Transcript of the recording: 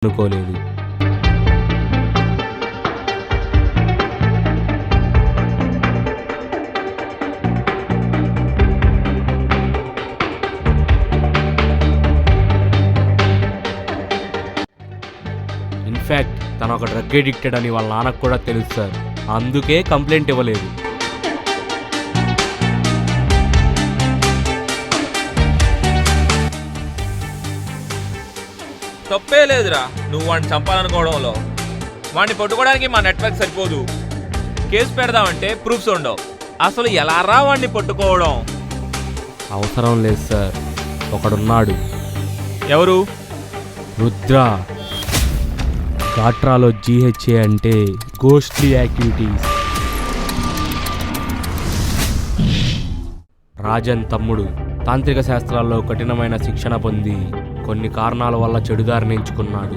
అనుకోలేదు. ఇన్ఫ్యాక్ట్ తను ఒక డ్రగ్ ఎడిక్టెడ్ అని వాళ్ళ నాన్నకు కూడా తెలుసు సార్. అందుకే కంప్లైంట్ ఇవ్వలేదు. తప్పే లేదురా నువ్వు వాడిని చంపాలనుకోవడంలో. వాడిని పట్టుకోవడానికి మా నెట్వర్క్ సరిపోదు. కేసు పెడదామంటే ప్రూఫ్స్ ఉండవు. అసలు ఎలా రా వాడిని పట్టుకోవడం? అవసరం లేదు సార్, ఒకడున్నాడు. ఎవరు? రుద్ర. గాట్రాలో GHA అంటే గోస్ట్లీ యాక్టివిటీస్. రాజన్ తమ్ముడు తాంత్రిక శాస్త్రాల్లో కఠినమైన శిక్షణ పొంది కొన్ని కారణాల వల్ల చెడుదారిని ఎంచుకున్నాడు.